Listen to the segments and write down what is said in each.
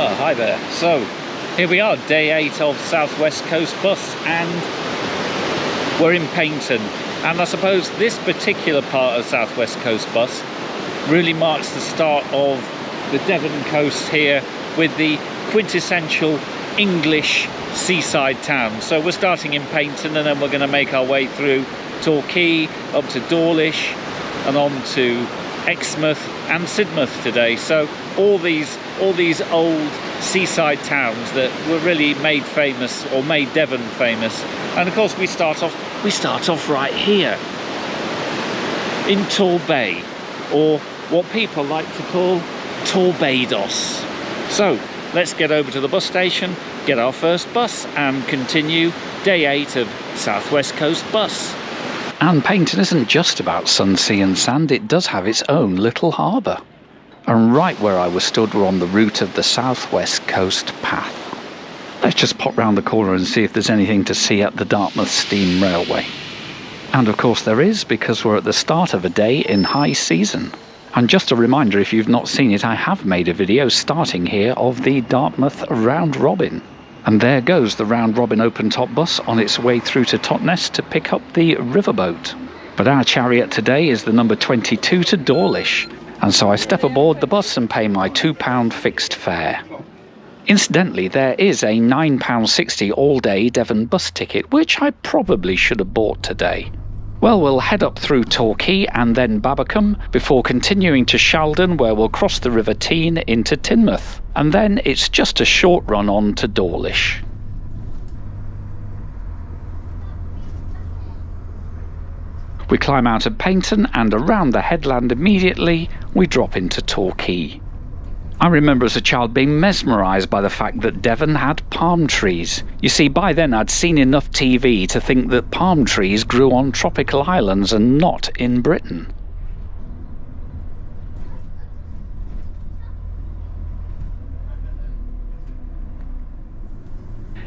Hi there. So here we are, day 8 of South West Coast Bus, and we're in Paignton. And I suppose this particular part of South West Coast Bus really marks the start of the Devon coast here, with the quintessential English seaside town. So we're starting in Paignton, and then we're going to make our way through Torquay, up to Dawlish, and on to Exmouth and Sidmouth today. So all these old seaside towns that were really made famous, or made Devon famous. And of course we start off right here in Torbay, or what people like to call Torbados. So let's get over to the bus station, get our first bus, and continue day 8 of South West Coast Bus. And Paignton isn't just about sun, sea and sand, it does have its own little harbour. And right where I was stood, we're on the route of the South West Coast Path. Let's just pop round the corner and see if there's anything to see at the Dartmouth Steam Railway. And of course there is, because we're at the start of a day in high season. And just a reminder, if you've not seen it, I have made a video starting here of the Dartmouth Round Robin. And there goes the Round Robin open top bus on its way through to Totnes to pick up the riverboat. But our chariot today is the number 22 to Dawlish, and so I step aboard the bus and pay my £2 fixed fare. Incidentally, there is a £9.60 all-day Devon bus ticket, which I probably should have bought today. Well, we'll head up through Torquay and then Babbacombe before continuing to Sheldon, where we'll cross the River Tean into Teignmouth, and then it's just a short run on to Dawlish. We climb out of Paignton, and around the headland immediately we drop into Torquay. I remember as a child being mesmerised by the fact that Devon had palm trees. You see, by then I'd seen enough TV to think that palm trees grew on tropical islands and not in Britain.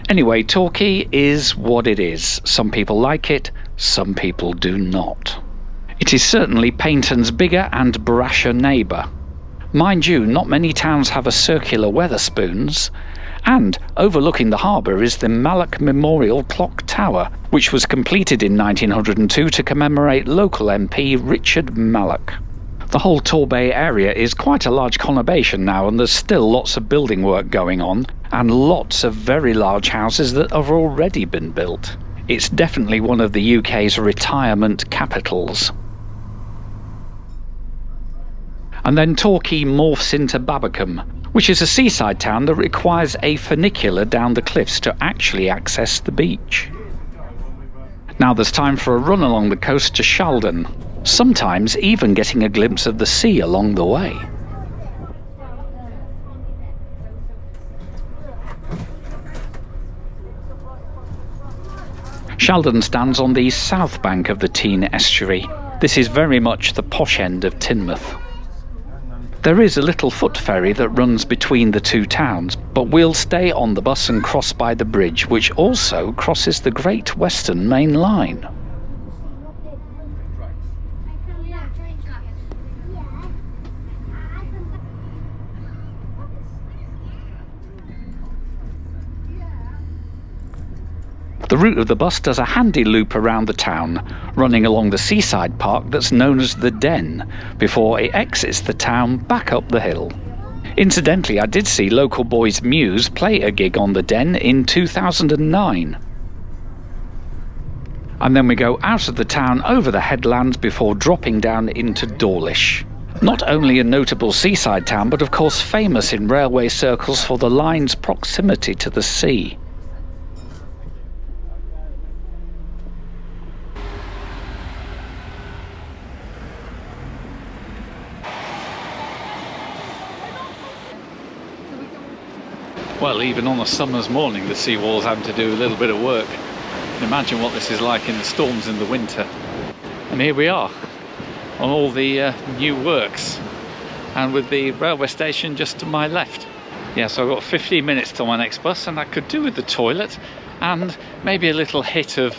Anyway, Torquay is what it is. Some people like it, some people do not. It is certainly Paignton's bigger and brasher neighbour. Mind you, not many towns have a circular Wetherspoons, and overlooking the harbour is the Mallock Memorial Clock Tower, which was completed in 1902 to commemorate local MP Richard Mallock. The whole Torbay area is quite a large conurbation now, and there's still lots of building work going on, and lots of very large houses that have already been built. It's definitely one of the UK's retirement capitals. And then Torquay morphs into Babbacombe, which is a seaside town that requires a funicular down the cliffs to actually access the beach. Now there's time for a run along the coast to Sheldon, sometimes even getting a glimpse of the sea along the way. Sheldon stands on the south bank of the Tean estuary. This is very much the posh end of Teignmouth. There is a little foot ferry that runs between the two towns, but we'll stay on the bus and cross by the bridge, which also crosses the Great Western Main Line. The route of the bus does a handy loop around the town, running along the seaside park that's known as the Den, before it exits the town back up the hill. Incidentally, I did see local boys Muse play a gig on the Den in 2009. And then we go out of the town over the headlands before dropping down into Dawlish. Not only a notable seaside town, but of course famous in railway circles for the line's proximity to the sea. Well, even on a summer's morning, the seawall's having to do a little bit of work. Imagine what this is like in the storms in the winter. And here we are, on all the new works, and with the railway station just to my left. Yeah, so I've got 15 minutes till my next bus, and I could do with the toilet and maybe a little hit of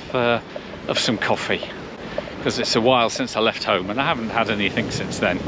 some coffee, because it's a while since I left home and I haven't had anything since then.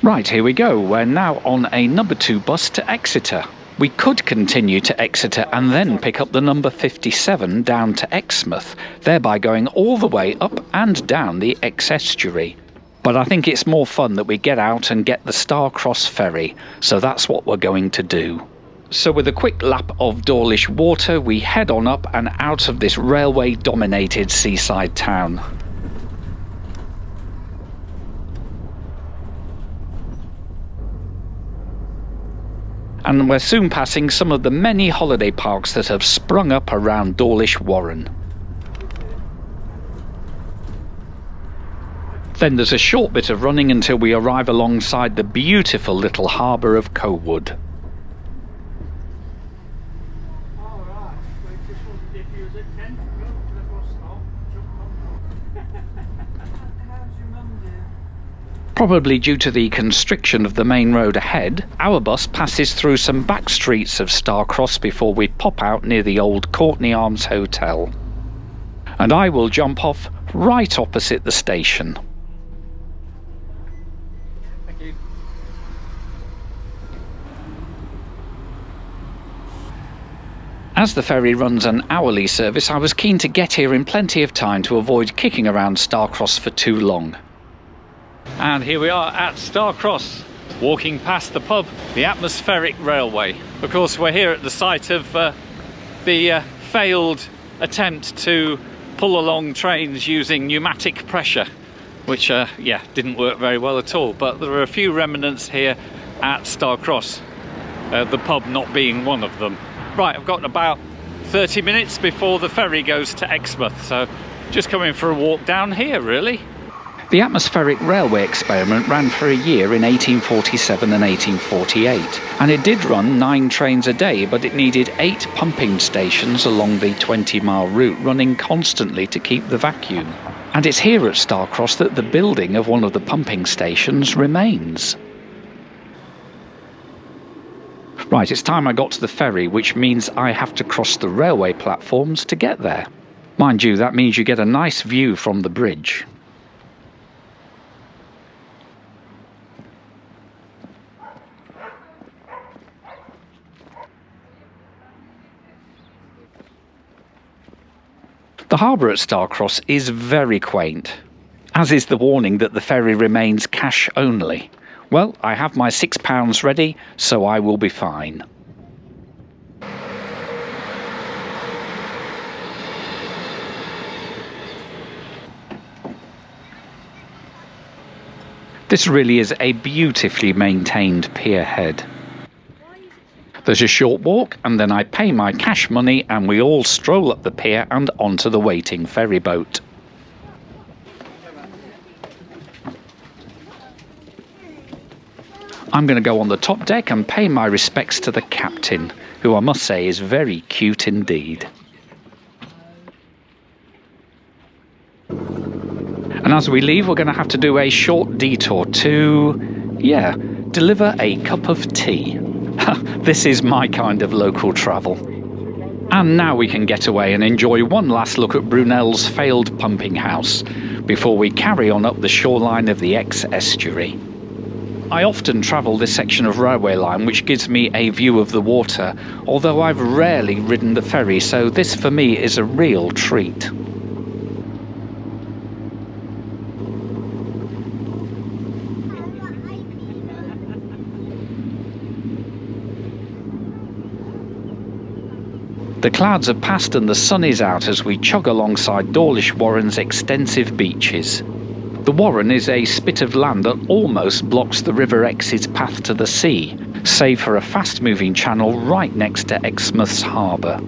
Right, here we go. We're now on a number 2 bus to Exeter. We could continue to Exeter and then pick up the number 57 down to Exmouth, thereby going all the way up and down the estuary. But I think it's more fun that we get out and get the Starcross ferry, so that's what we're going to do. So with a quick lap of Dawlish water, we head on up and out of this railway-dominated seaside town. And we're soon passing some of the many holiday parks that have sprung up around Dawlish Warren. Then there's a short bit of running until we arrive alongside the beautiful little harbour of Cowood. Probably due to the constriction of the main road ahead, our bus passes through some back streets of Starcross before we pop out near the old Courtney Arms Hotel. And I will jump off right opposite the station. Thank you. As the ferry runs an hourly service, I was keen to get here in plenty of time to avoid kicking around Starcross for too long. And here we are at Starcross, walking past the pub, the Atmospheric Railway. Of course, we're here at the site of the failed attempt to pull along trains using pneumatic pressure, which, yeah, didn't work very well at all. But there are a few remnants here at Starcross, the pub not being one of them. Right, I've got about 30 minutes before the ferry goes to Exmouth, so just coming for a walk down here, really. The atmospheric railway experiment ran for a year in 1847 and 1848, and it did run 9 trains a day, but it needed 8 pumping stations along the 20-mile route running constantly to keep the vacuum. And it's here at Starcross that the building of one of the pumping stations remains. Right, it's time I got to the ferry, which means I have to cross the railway platforms to get there. Mind you, that means you get a nice view from the bridge. The harbour at Starcross is very quaint, as is the warning that the ferry remains cash only. Well, I have my £6 ready, so I will be fine. This really is a beautifully maintained pier head. There's a short walk, and then I pay my cash money and we all stroll up the pier and onto the waiting ferry boat. I'm going to go on the top deck and pay my respects to the captain, who I must say is very cute indeed. And as we leave, we're going to have to do a short detour to, yeah, deliver a cup of tea. This is my kind of local travel. And now we can get away and enjoy one last look at Brunel's failed pumping house before we carry on up the shoreline of the estuary. I often travel this section of railway line, which gives me a view of the water, although I've rarely ridden the ferry, so this for me is a real treat. The clouds have passed and the sun is out as we chug alongside Dawlish Warren's extensive beaches. The Warren is a spit of land that almost blocks the River Ex's path to the sea, save for a fast-moving channel right next to Exmouth's harbour.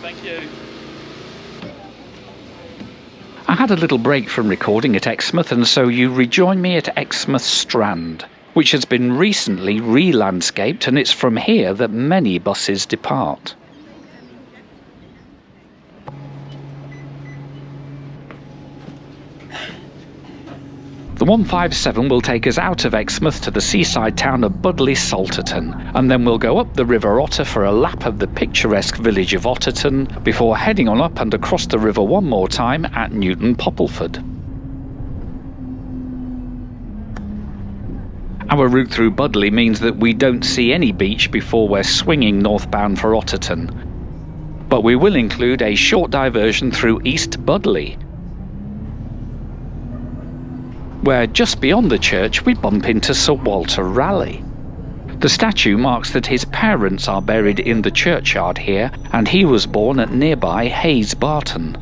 Thank you. I had a little break from recording at Exmouth, and so you rejoin me at Exmouth Strand, which has been recently re-landscaped, and it's from here that many buses depart. The 157 will take us out of Exmouth to the seaside town of Budleigh-Salterton, and then we'll go up the River Otter for a lap of the picturesque village of Otterton before heading on up and across the river one more time at Newton Poppleford. Our route through Budleigh means that we don't see any beach before we're swinging northbound for Otterton, but we will include a short diversion through East Budleigh, where just beyond the church we bump into Sir Walter Raleigh. The statue marks that his parents are buried in the churchyard here, and he was born at nearby Hayes Barton.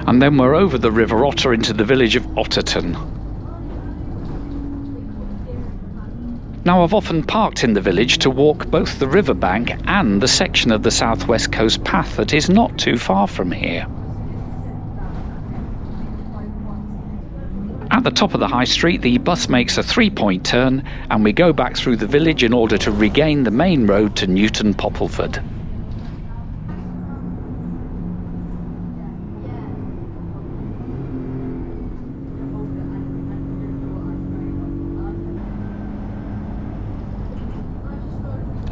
And then we're over the River Otter into the village of Otterton. Now, I've often parked in the village to walk both the riverbank and the section of the South West Coast path that is not too far from here. At the top of the high street, the bus makes a 3-point turn and we go back through the village in order to regain the main road to Newton Poppleford.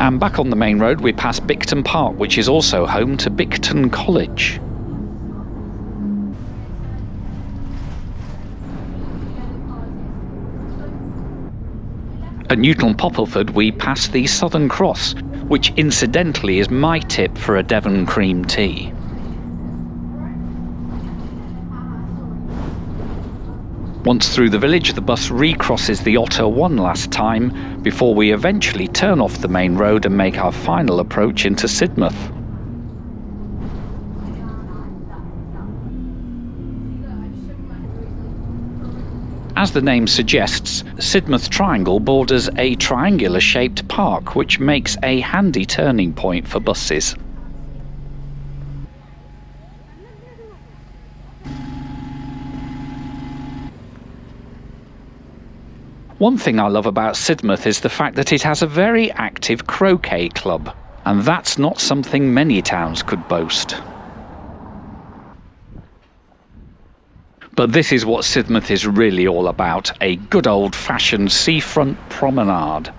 And back on the main road we pass Paignton Park, which is also home to Paignton College. At Newton Poppleford we pass the Southern Cross, which incidentally is my tip for a Devon cream tea. Once through the village, the bus recrosses the Otter one last time before we eventually turn off the main road and make our final approach into Sidmouth. As the name suggests, Sidmouth Triangle borders a triangular-shaped park, which makes a handy turning point for buses. One thing I love about Sidmouth is the fact that it has a very active croquet club, and that's not something many towns could boast. But this is what Sidmouth is really all about, a good old-fashioned seafront promenade.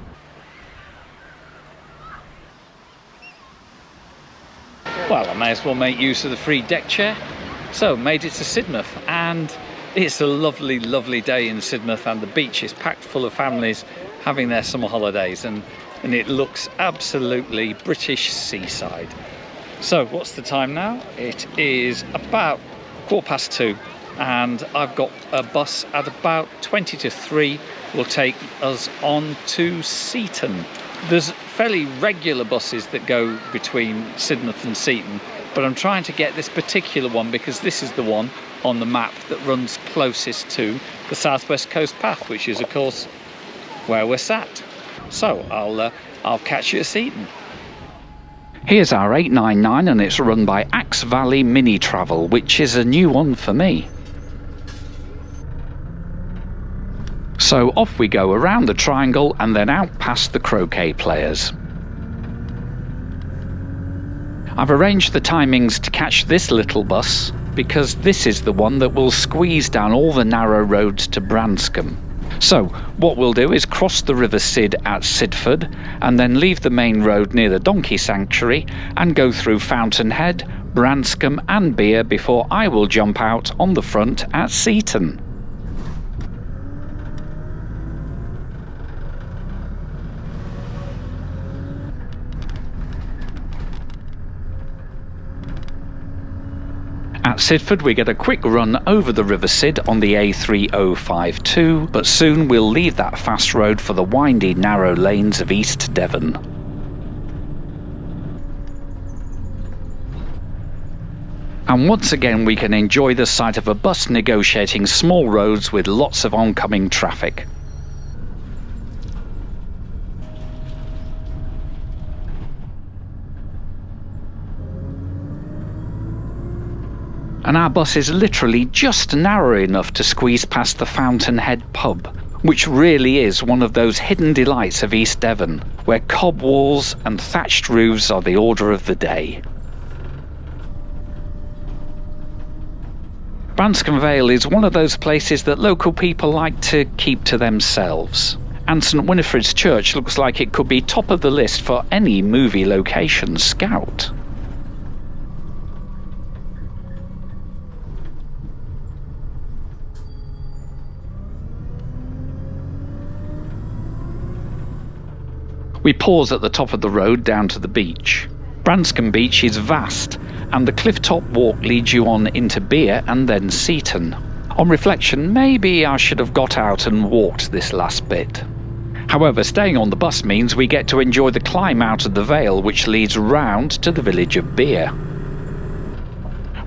Well, I may as well make use of the free deck chair. So, made it to Sidmouth, and it's a lovely, lovely day in Sidmouth, and the beach is packed full of families having their summer holidays, and it looks absolutely British seaside. So what's the time now? It is about 2:15, and I've got a bus at about 20 to 3 will take us on to Seaton. There's fairly regular buses that go between Sidmouth and Seaton, but I'm trying to get this particular one because this is the one on the map that runs closest to the South West Coast path, which is of course where we're sat. So I'll catch you at Seaton. Here's our 899, and it's run by Axe Valley Mini Travel, which is a new one for me. So off we go around the triangle and then out past the croquet players. I've arranged the timings to catch this little bus because this is the one that will squeeze down all the narrow roads to Branscombe. So what we'll do is cross the River Sid at Sidford and then leave the main road near the Donkey Sanctuary and go through Fountainhead, Branscombe and Beer before I will jump out on the front at Seaton. At Sidford we get a quick run over the River Sid on the A3052, but soon we'll leave that fast road for the windy narrow lanes of East Devon. And once again we can enjoy the sight of a bus negotiating small roads with lots of oncoming traffic. And our bus is literally just narrow enough to squeeze past the Fountainhead pub, which really is one of those hidden delights of East Devon, where cob walls and thatched roofs are the order of the day. Branscombe Vale is one of those places that local people like to keep to themselves, and St Winifred's Church looks like it could be top of the list for any movie location scout. We pause at the top of the road down to the beach. Branscombe Beach is vast, and the cliff-top walk leads you on into Beer and then Seaton. On reflection, maybe I should have got out and walked this last bit. However, staying on the bus means we get to enjoy the climb out of the Vale, which leads round to the village of Beer.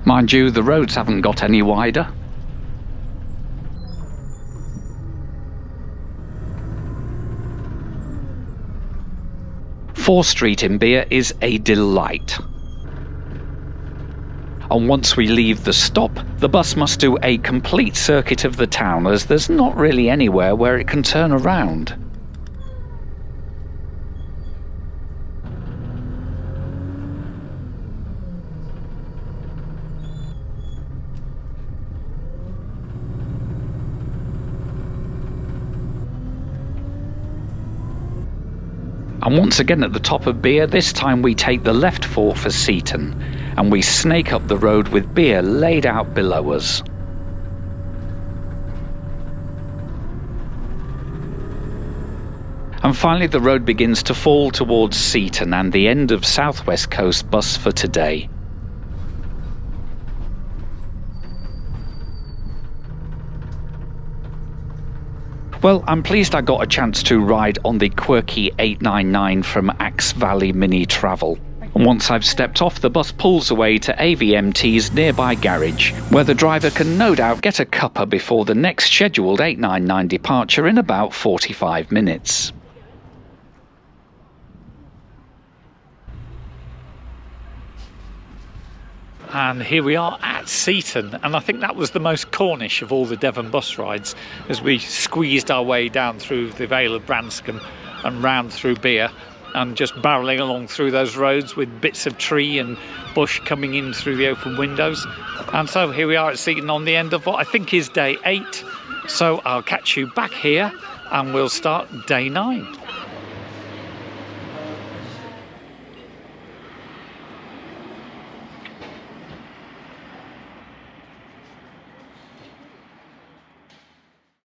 Mind you, the roads haven't got any wider. Fore Street in Beer is a delight. And once we leave the stop, the bus must do a complete circuit of the town, as there's not really anywhere where it can turn around. And once again at the top of Beer, this time we take the left fork for Seaton, and we snake up the road with Beer laid out below us. And finally the road begins to fall towards Seaton and the end of South West Coast bus for today. Well, I'm pleased I got a chance to ride on the quirky 899 from Axe Valley Mini Travel. And once I've stepped off, the bus pulls away to AVMT's nearby garage, where the driver can no doubt get a cuppa before the next scheduled 899 departure in about 45 minutes. And here we are at Seaton, and I think that was the most Cornish of all the Devon bus rides, as we squeezed our way down through the Vale of Branscombe and round through Beer, and just barrelling along through those roads with bits of tree and bush coming in through the open windows. And so here we are at Seaton on the end of what I think is day 8. So I'll catch you back here and we'll start day 9.